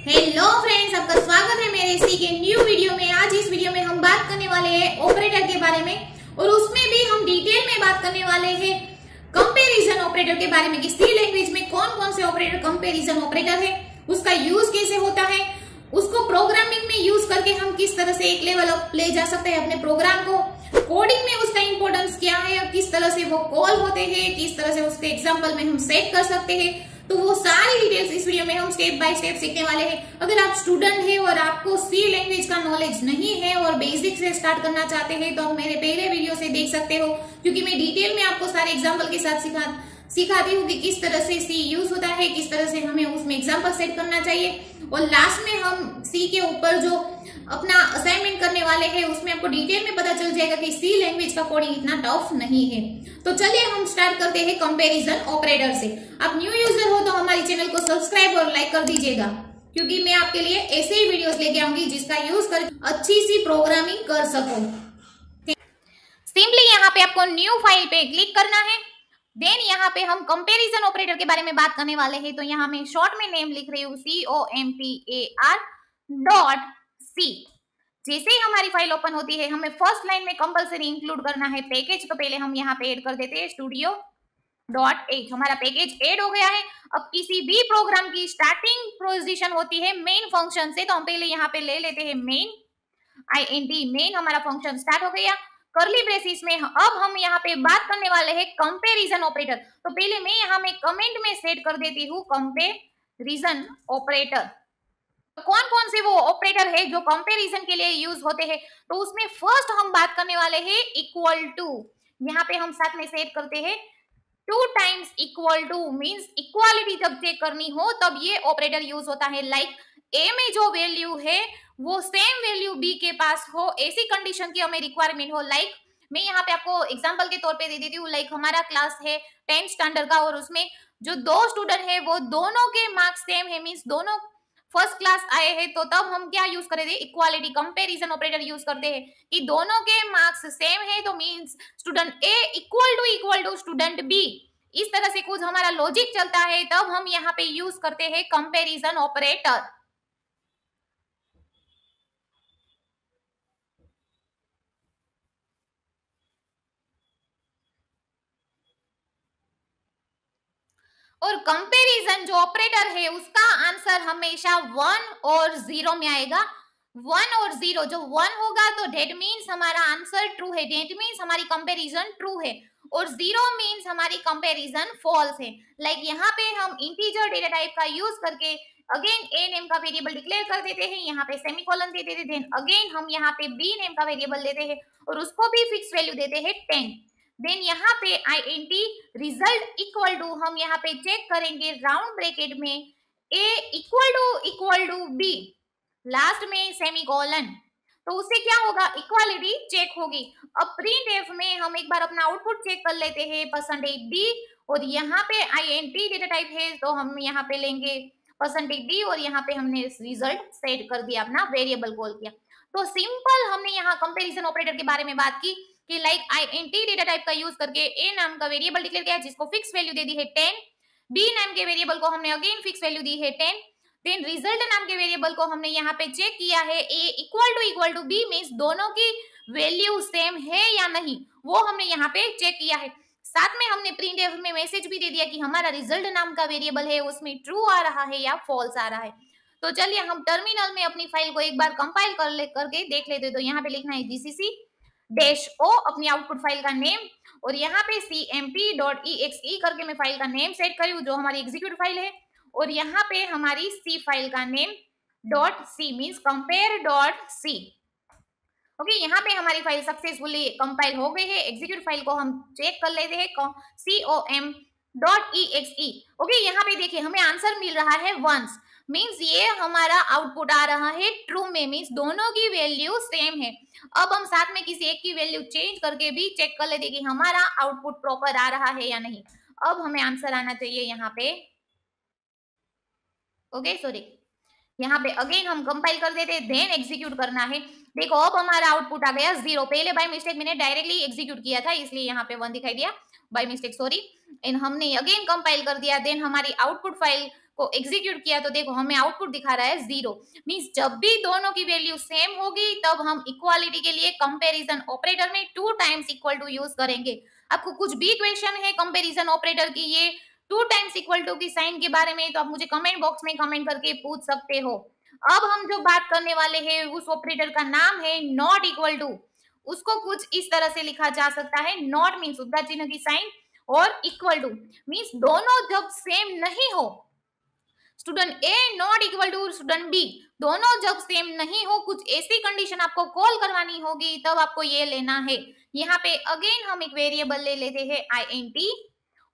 Hello friends, आपका स्वागत है मेरे सी के न्यू वीडियो में। आज इस वीडियो में हम बात करने वाले हैं ऑपरेटर के बारे में, और उसमें भी हम डिटेल में बात करने वाले हैं कंपैरिजन ऑपरेटर के बारे में कि सी लैंग्वेज में कौन कौन से ऑपरेटर कंपैरिजन ऑपरेटर है, उसका यूज कैसे होता है, उसको प्रोग्रामिंग में यूज करके हम किस तरह से एक लेवल अप ले जा सकते हैं अपने प्रोग्राम को, कोडिंग में उसका इंपॉर्टेंस क्या है और किस तरह से वो कॉल होते हैं, किस तरह से उसके एग्जाम्पल में हम सेट कर सकते हैं। तो वो सारी डिटेल्स इस वीडियो में हम स्टेप बाय स्टेप सीखने वाले हैं। अगर आप स्टूडेंट हैं और आपको सी लैंग्वेज का नॉलेज नहीं है और बेसिक से स्टार्ट करना चाहते हैं तो आप मेरे पहले वीडियो से देख सकते हो, क्योंकि मैं डिटेल में आपको सारे एग्जाम्पल के साथ सिखाती हूँ कि किस तरह से सी यूज होता है, किस तरह से हमें उसमें एग्जाम्पल सेट करना चाहिए, और लास्ट में हम सी के ऊपर जो अपना असाइनमेंट करने वाले हैं उसमें आपको डिटेल में पता चल जाएगा कि सी लैंग्वेज का कोडिंग इतना टफ नहीं है। तो चलिए हम स्टार्ट करते हैं कंपैरिजन ऑपरेटर से। आप न्यू यूजर हो तो हमारे चैनल को सब्सक्राइब और लाइक कर दीजिएगा, क्योंकि मैं आपके लिए ऐसे ही वीडियोस लेके आऊंगी जिसका यूज कर अच्छी सी प्रोग्रामिंग कर सको। सिंपली यहाँ पे आपको न्यू फाइल पे क्लिक करना है। देन यहाँ पे हम कंपैरिजन ऑपरेटर के बारे में बात करने वाले हैं। तो यहाँ मैं शॉर्ट में नेम लिख रही हूँ COMPAR.C। जैसे ही हमारी फाइल ओपन होती है हमें फर्स्ट लाइन में कंपलसरी इंक्लूड करना है पैकेज। तो पहले हम यहाँ पे ऐड कर देते हैं studio.h। हमारा पैकेज ऐड हो गया है। अब किसी भी प्रोग्राम की स्टार्टिंग पोजीशन होती है मेन फंक्शन से, तो हम पहले यहाँ पे ले लेते हैं मेन, मेन हमारा फंक्शन स्टार्ट हो गया। कर्ली ब्रेसिस में अब हम यहाँ पे बात करने वाले हैं कंपैरिजन ऑपरेटर। तो पहले मैं यहाँ में कमेंट में सेट कर देती हूँ कंपैरिजन ऑपरेटर। तो कौन कौन से वो ऑपरेटर है जो कंपैरिजन के लिए यूज होते हैं, तो उसमें फर्स्ट हम बात करने वाले हैं इक्वल टू। यहाँ पे हम साथ में सेट करते हैं 2 times equal to, means equality जब चेक करनी हो तब ये ऑपरेटर यूज होता है। लाइक ए में जो वैल्यू है वो सेम वैल्यू बी के पास हो, ऐसी कंडीशन की हमें रिक्वायरमेंट हो। लाइक मैं यहाँ पे आपको एग्जांपल के तौर पे दे देती हूँ। लाइक हमारा क्लास है 10th स्टैंडर्ड का और उसमें जो 2 स्टूडेंट है वो दोनों के मार्क्स सेम है, मींस दोनों फर्स्ट क्लास आए हैं, तो तब हम क्या यूज करेंगे, इक्वालिटी कंपैरिजन ऑपरेटर यूज करते हैं कि दोनों के मार्क्स सेम है तो means student A equal to student B. इस तरह से कुछ हमारा लॉजिक चलता है, तब हम यहाँ पे यूज करते हैं कंपैरिजन ऑपरेटर। और कंपैरिजन जो ऑपरेटर है उसका आंसर हमेशा 1 और 0 में आएगा। 1 और 0, जो 1 होगा तो डेट मीन्स हमारा आंसर ट्रू है, डेट मीन्स हमारी कंपैरिजन ट्रू है, और 0 मीन्स हमारी कंपैरिजन फॉल्स है। लाइक यहाँ पे हम इंटीजर डेटा टाइप का यूज करके अगेन ए नेम का वेरिएबल डिक्लेयर कर देते हैं, यहाँ पे सेमीकोलन दे देते हैं, अगेन हम यहाँ पे बी नेम का वेरिएबल देते हैं और उसको भी फिक्स वैल्यू देते हैं 10। देन यहाँ पे INT रिजल्ट इक्वल टू, हम यहाँ पे चेक करेंगे राउंड ब्रैकेट में A equal to B, last में सेमीकोलन, तो उससे क्या होगा, इक्वालिटी चेक होगी। अब प्रिंटफ में हम एक बार अपना आउटपुट चेक कर लेते हैं %D, और यहाँ पे INT डेटा टाइप है तो हम यहाँ पे लेंगे %D और यहाँ पे हमने रिजल्ट सेट कर दिया, अपना वेरिएबल कॉल किया। तो सिंपल हमने यहाँ कंपैरिजन ऑपरेटर के बारे में बात की कि लाइक INT डेटा टाइप का यूज करके ए नाम का वेरिएबल डिक्लेयर किया जिसको फिक्स वैल्यू दे दी है 10, बी नाम के वेरिएबल को हमने अगेन फिक्स वैल्यू दी है 10, देन रिजल्ट नाम के वेरिएबल को हमने यहाँ पे चेक किया है ए इक्वल टू बी, मींस दोनों की वैल्यू सेम है या नहीं, वो हमने यहाँ पे चेक किया है। साथ में हमने प्रिंटफ में मैसेज भी दे दिया कि हमारा रिजल्ट नाम का वेरिएबल है उसमें ट्रू आ रहा है या फॉल्स आ रहा है। तो चलिए हम टर्मिनल में अपनी फाइल को एक बार कंपाइल करके देख लेते हैं। तो यहाँ पे लिखना है gcc-o अपनी आउटपुट फाइल का नेम, और यहाँ पे cmp.exe करके मैं फाइल का नेम सेट करी हूँ जो हमारी एग्जीक्यूट फाइल है, और यहाँ पे हमारी सी फाइल का name .c means compare.c। Okay, यहाँ पे हमारी फाइल सक्सेसफुली कंपाइल हो गई है। एग्जीक्यूट फाइल को हम चेक कर लेते हैं com.exe। ओके, यहाँ पे देखिए हमें आंसर मिल रहा है 1, मींस ये हमारा आउटपुट आ रहा है ट्रू में, मींस दोनों की वैल्यू सेम है। अब हम साथ में किसी एक की वैल्यू चेंज करके भी चेक कर लेते कि हमारा आउटपुट प्रॉपर आ रहा है या नहीं। अब हमें आंसर आना चाहिए यहाँ पे, ओके सॉरी, यहाँ पे अगेन हम कंपाइल कर देते हैं, देन एग्जीक्यूट करना है। देखो अब हमारा आउटपुट आ गया 0, पहले बाय मिस्टेक मैंने डायरेक्टली एग्जीक्यूट किया था इसलिए यहाँ पे 1 दिखाई दिया, बाय मिस्टेक सॉरी। एंड हमने अगेन कंपाइल कर दिया, देन हमारी आउटपुट फाइल को एग्जीक्यूट किया तो देखो हमें आउटपुट दिखा रहा है 0। मींस जब भी दोनों की वैल्यू सेम होगी तब हम इक्वालिटी के लिए कंपैरिजन ऑपरेटर में 2 टाइम्स इक्वल टू यूज करेंगे। आपको कुछ भी क्वेश्चन है कंपैरिजन ऑपरेटर की ये 2 टाइम्स इक्वल टू की साइन के बारे में तो आप मुझे कमेंट बॉक्स में कमेंट करके पूछ सकते हो। अब हम जो बात करने वाले हैं उस ऑपरेटर का नाम है नॉट इक्वल टू। उसको कुछ इस तरह से लिखा जा सकता है, नॉट मीन्स उद्गार चिन्ह की साइन और इक्वल टू मीन्स दोनों जब सेम नहीं हो, student A not equal to student B, दोनों जब सेम नहीं हो, कुछ ऐसी कंडीशन आपको कॉल करवानी होगी तब आपको ये लेना है। यहाँ पे अगेन हम एक वेरिएबल ले लेते हैं int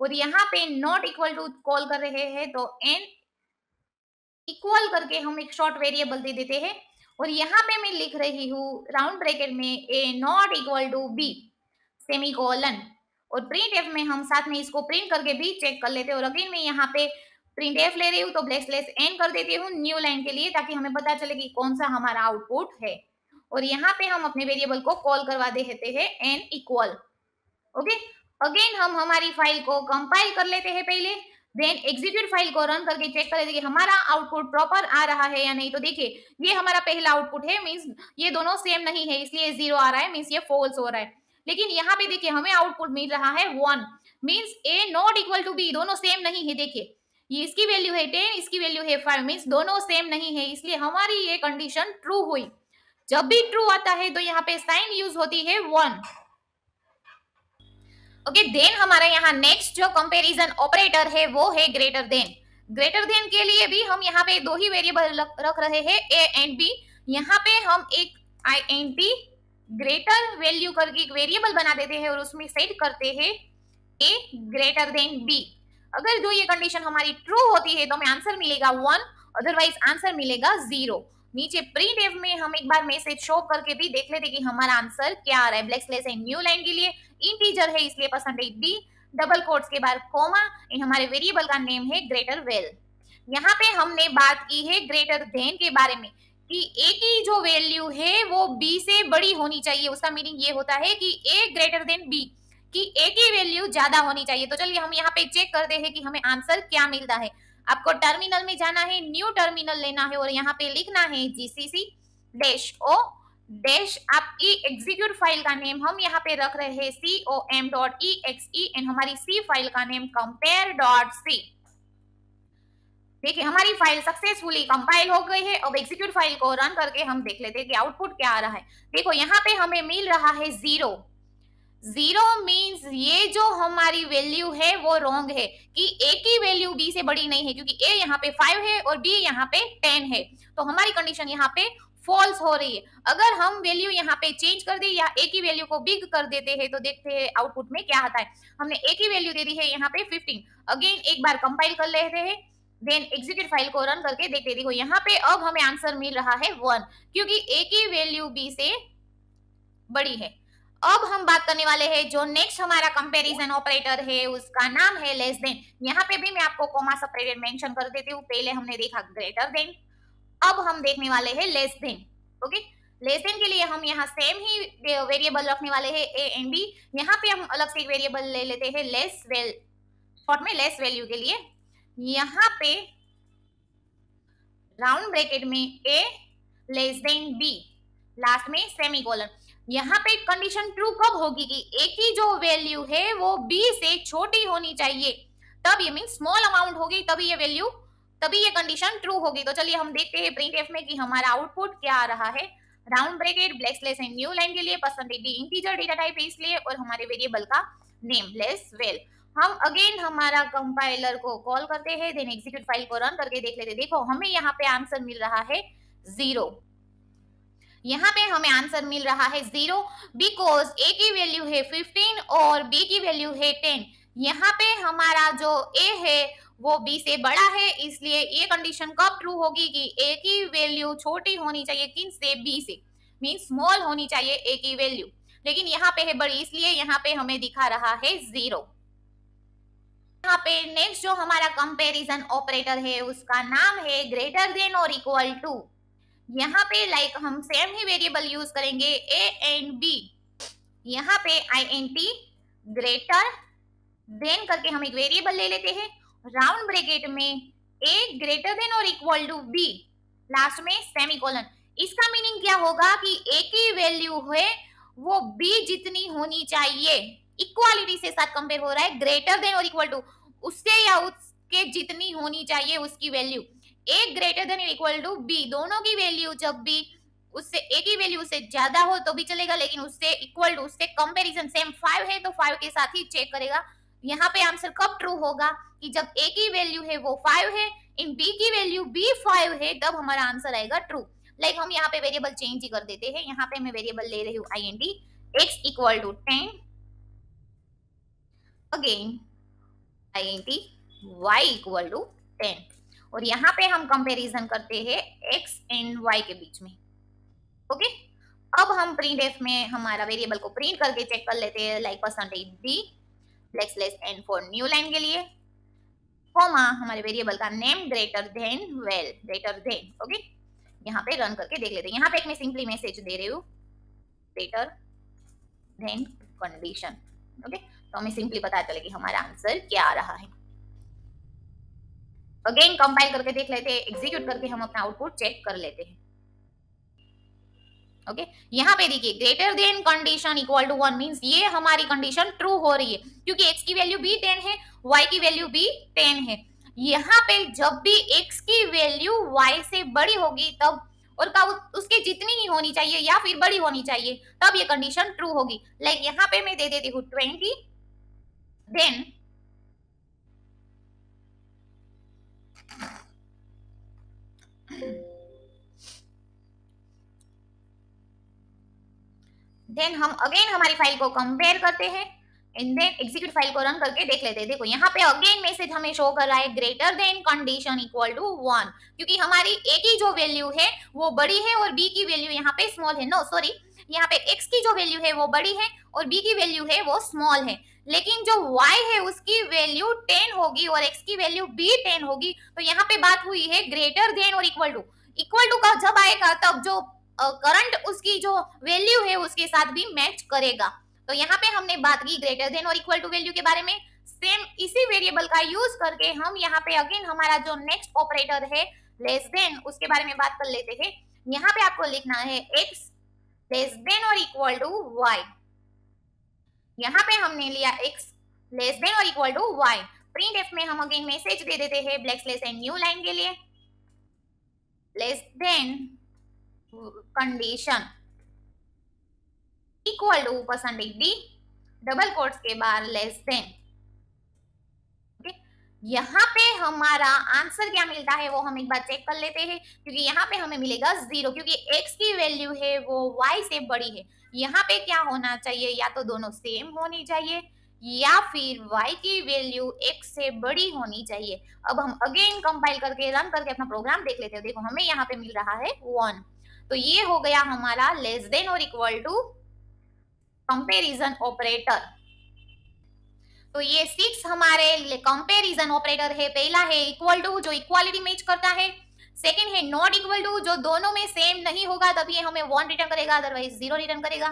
और यहाँ पे नॉट इक्वल टू कॉल कर रहे हैं तो n इक्वल करके हम एक शॉर्ट वेरिएबल दे देते हैं और यहाँ पे मैं लिख रही हूँ राउंड ब्रैकेट में a not equal to b semicolon और प्रिंट एफ में हम साथ में इसको प्रिंट करके भी चेक कर लेते हैं। और अगेन मैं यहाँ पे प्रिंट एफ ले रही हूँ तो ब्लैक एन कर देती हूँ न्यू लाइन के लिए ताकि हमें पता चले कि कौन सा हमारा आउटपुट है। और यहाँ पे हम अपने वेरिएबल को कॉल करवा देते हैं एन इक्वल। ओके, अगेन हम हमारी फाइल को कंपाइल कर लेते हैं पहले, देन एग्जीक्यूट फाइल को रन करके चेक कर लेते हैं कि हमारा आउटपुट प्रॉपर आ रहा है या नहीं। तो देखिए ये हमारा पहला आउटपुट है, मींस ये दोनों सेम नहीं है इसलिए 0 आ रहा है, मींस ये फॉल्स हो रहा है। लेकिन यहाँ पे देखिए हमें आउटपुट मिल रहा है 1 means A not equal to B, दोनों सेम नहीं है। देखिए ये इसकी वैल्यू है 10, इसकी वैल्यू है 5, मींस दोनों सेम नहीं है इसलिए हमारी ये कंडीशन ट्रू हुई। जब भी ट्रू आता है तो यहाँ पे साइन यूज होती है 1। ओके, देन हमारा यहाँ नेक्स्ट जो कंपैरिजन ऑपरेटर है वो है ग्रेटर देन। ग्रेटर देन के लिए भी हम यहाँ पे दो ही वेरिएबल रख रहे हैं ए एंड बी। यहाँ पे हम एक int ग्रेटर वैल्यू करके एक वेरिएबल बना देते हैं और उसमें सेट करते हैं a ग्रेटर देन b। अगर जो ये कंडीशन हमारी ट्रू होती है तो हमें आंसर मिलेगा 1, अदरवाइज आंसर मिलेगा 0। नीचे प्रिंट एफ में हम एक बार मैसेज शो करके भी देख लेते कि हमारा आंसर क्या आ रहा है। ब्लैक स्लैश है न्यू लाइन के लिए, इंटीजर है इसलिए %d, डबल कोट्स के बाद कोमा, इन हमारे वेरिएबल का नेम है ग्रेटर वेल। यहाँ पे हमने बात की है ग्रेटर देन के बारे में कि a की जो वैल्यू है वो b से बड़ी होनी चाहिए। उसका मीनिंग ये होता है कि a ग्रेटर देन b, कि a की वैल्यू ज्यादा होनी चाहिए। तो चलिए हम यहाँ पे चेक करते हैं कि हमें आंसर क्या मिलता है। आपको टर्मिनल में जाना है, न्यू टर्मिनल लेना है और यहाँ पे लिखना है gcc -o डैश आपकी एग्जीक्यूट फाइल का नेम हम यहाँ पे रख रहे हैं com.exe एंड हमारी C फाइल का नेम compare.c। देखिए हमारी फाइल सक्सेसफुली कंपाइल हो गई है। अब एग्जीक्यूट फाइल को रन करके हम देख लेते हैं कि आउटपुट क्या आ रहा है। देखो यहाँ पे हमें मिल रहा है 0। 0 मींस ये जो हमारी वैल्यू है वो रॉन्ग है कि a की वैल्यू b से बड़ी नहीं है, क्योंकि a यहाँ पे 5 है और b यहाँ पे 10 है। तो हमारी कंडीशन यहाँ पे फॉल्स हो रही है। अगर हम वैल्यू यहाँ पे चेंज कर दी या a की वैल्यू को बिग कर देते हैं तो देखते हैं आउटपुट में क्या आता है। हमने a की वैल्यू दे दी है यहाँ पे 15। अगेन एक बार कंपाइल कर लेते हैं, देन एग्जीक्यूट फाइल को रन करके देखते हैं। देखो यहाँ पे अब हमें आंसर मिल रहा है 1 क्योंकि a की वैल्यू b से बड़ी है। अब हम बात करने वाले हैं जो नेक्स्ट हमारा कंपैरिजन ऑपरेटर है उसका नाम है लेस देन। यहाँ पे भी मैं आपको कॉमा सेपरेटेड मेंशन कर देती हूँ। पहले हमने देखा ग्रेटर देन, अब हम देखने वाले हैं less than. Okay, less than के लिए हम यहाँ सेम ही वेरिएबल रखने वाले हैं a एंड b। यहाँ पे हम अलग से एक वेरिएबल ले लेते हैं लेस वेल, शॉर्ट में लेस वैल्यू के लिए। यहाँ पे राउंड ब्रैकेट में a less than b, last में सेमीकोलन। यहाँ पे कंडीशन ट्रू कब होगी कि a की जो वैल्यू है वो b से छोटी होनी चाहिए, तब ये मीन स्मॉल अमाउंट होगी तभी ये वैल्यू, तभी ये कंडीशन ट्रू होगी। तो चलिए हम देखते हैं प्रिंट एफ में कि हमारा आउटपुट क्या आ रहा है। Round bracket black slash and new line के लिए % इंटीजर डेटा टाइप है इसलिए, और हमारे वेरिएबल का नेम लेस वेल। हम अगेन हमारा कंपाइलर को कॉल करते हैं, देन एग्जीक्यूट फाइल को रन करके देख लेते। देखो हमें यहाँ पे आंसर मिल रहा है 0। यहाँ पे हमें आंसर मिल रहा है 0 बिकॉज a की वैल्यू है 15 और b की वैल्यू है 10। यहाँ पे हमारा जो a है वो b से बड़ा है, इसलिए ये कंडीशन कब ट्रू होगी कि a की वैल्यू छोटी होनी चाहिए किन से, b से, मीन स्मॉल होनी चाहिए a की वैल्यू, लेकिन यहाँ पे है बड़ी इसलिए यहाँ पे हमें दिखा रहा है 0। यहाँ पे नेक्स्ट जो हमारा कंपैरिजन ऑपरेटर है उसका नाम है ग्रेटर देन और इक्वल टू। यहाँ पे लाइक हम सेम ही वेरिएबल यूज करेंगे a एंड b। यहाँ पे int ग्रेटर देन करके हम एक वेरिएबल ले लेते हैं, राउंड ब्रैकेट में ए ग्रेटर देन और इक्वल टू बी, लास्ट में सेमीकोलन। इसका मीनिंग क्या होगा कि ए की वैल्यू है वो बी जितनी होनी चाहिए, इक्वालिटी से साथ कंपेयर हो रहा है, ग्रेटर देन और इक्वल टू उससे या उसके जितनी होनी चाहिए उसकी वैल्यू। ए ग्रेटर देन और इक्वल टू बी, दोनों की वैल्यू जब भी उससे ए की वैल्यू से ज्यादा हो तो भी चलेगा, लेकिन उससे इक्वल टू उससे कंपैरिजन सेम 5 है तो 5 के साथ ही चेक करेगा। यहाँ पे आंसर कब ट्रू होगा कि जब ए की वैल्यू है वो 5 है, इन बी की वैल्यू बी 5 है, तब हमारा आंसर आएगा ट्रू। लाइक हम यहाँ पे वेरिएबल चेंज ही कर देते हैं। यहाँ पे मैं वेरिएबल ले रही हूँ int x equal to 10, again int y equal to 10, और यहाँ पे हम कंपैरिजन करते हैं x एंड y के बीच में। ओके, अब हम प्रिंटफ में हमारा वेरिएबल को प्रिंट करके चेक कर लेते हैं, like %d n for new line के लिए, कॉमा हमारे वेरिएबल का name greater than well greater than. Okay, यहाँ पे रन करके देख लेते हैं। यहाँ पे एक मैं सिंपली मैसेज दे रही हूँ ग्रेटर देन कंडीशन। ओके, तो हमें सिंपली पता चले कि हमारा आंसर क्या आ रहा है। अगेन कंपाइल करके देख लेते हैं, एग्जीक्यूट करके हम अपना आउटपुट चेक कर लेते हैं। ओके, यहाँ पे देखिए greater than condition equal to 1 means ये हमारी कंडीशन ट्रू हो रही है क्योंकि x की वैल्यू भी 10 है, y की वैल्यू भी 10 है। यहाँ पे जब भी x की वैल्यू y से बड़ी होगी तब और का उसके जितनी ही होनी चाहिए या फिर बड़ी होनी चाहिए तब ये कंडीशन ट्रू होगी। लाइक यहाँ पे मैं दे देती हूँ 20, देन हम अगेन हमारी फाइल को कंपेयर करते हैं एंड देन एग्जीक्यूट फाइल को रन करके देख लेते हैं। देखो यहाँ पे अगेन मैसेज हमें शो कर रहा है greater than condition equal to 1, क्योंकि हमारी a की जो वैल्यू है वो बड़ी है और b की वैल्यू यहाँ पे स्मॉल है। नो सॉरी, यहाँ पे x की जो वैल्यू है वो बड़ी है और b की वैल्यू है वो स्मॉल है, लेकिन जो y है उसकी वैल्यू 10 होगी और x की वैल्यू भी 10 होगी। तो यहाँ पे बात हुई है ग्रेटर देन और इक्वल टू का जब आएगा तब जो करंट उसकी जो वैल्यू है उसके साथ भी मैच करेगा। तो यहाँ पे हमने बात की ग्रेटर देन और इक्वल टू वैल्यू के बारे में। सेम इसी वेरिएबल का यूज करके हम यहाँ पे अगेन हमारा जो नेक्स्ट ऑपरेटर है लेस देन उसके बारे में बात कर लेते हैं। यहाँ पे आपको लिखना है x लेस देन और इक्वल टू y। यहाँ पे हमने लिया x लेस देन और इक्वल टू y। प्रिंटफ में हम अगेन मैसेज दे देते हैं ब्लैक एंड न्यू लाइन के लिए less than condition equal to %d double quotes के बाद लेस देन। ओके, यहाँ पे हमारा आंसर क्या मिलता है वो हम एक बार चेक कर लेते हैं, क्योंकि यहाँ पे हमें मिलेगा 0 क्योंकि x की वैल्यू है वो y से बड़ी है। यहाँ पे क्या होना चाहिए, या तो दोनों सेम होनी चाहिए या फिर y की वैल्यू x से बड़ी होनी चाहिए। अब हम अगेन कंपाइल करके रन करके अपना प्रोग्राम देख लेते हैं। देखो हमें यहाँ पे मिल रहा है 1, तो ये हो गया हमारा लेस देन और इक्वल टू कंपैरिजन ऑपरेटर। तो ये 6 हमारे कंपैरिजन ऑपरेटर है। पहला है इक्वल टू जो इक्वालिटी मैच करता है, सेकंड है नॉट इक्वल टू जो दोनों में सेम नहीं होगा तब ये हमें 1 रिटर्न करेगा, अदरवाइज 0 रिटर्न करेगा।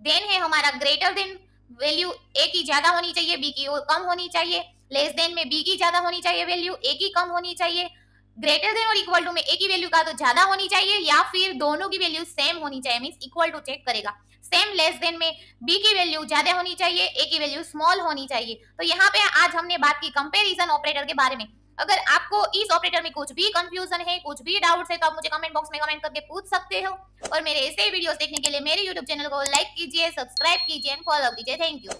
देन है हमारा ग्रेटर देन वैल्यू a की ज्यादा होनी चाहिए b की कम होनी चाहिए, लेस देन में b की ज्यादा होनी चाहिए वैल्यू a की कम होनी चाहिए, ग्रेटर देन और इक्वल टू में a की वैल्यू का तो ज्यादा होनी चाहिए या फिर दोनों की वैल्यू सेम होनी चाहिए, मींस इक्वल टू चेक करेगा। सेम लेस देन में b की वैल्यू ज्यादा होनी चाहिए, a की वैल्यू स्मॉल होनी चाहिए। तो यहाँ पे आज हमने बात की कंपैरिजन ऑपरेटर के बारे में। अगर आपको इस ऑपरेटर में कुछ भी कंफ्यूजन है, कुछ भी डाउट्स है, तो आप मुझे कमेंट बॉक्स में कमेंट करके पूछ सकते हो। और मेरे ऐसे वीडियोस देखने के लिए मेरे यूट्यूब चैनल को लाइक कीजिए, सब्सक्राइब कीजिए एंड फॉलो कीजिए। Thank you.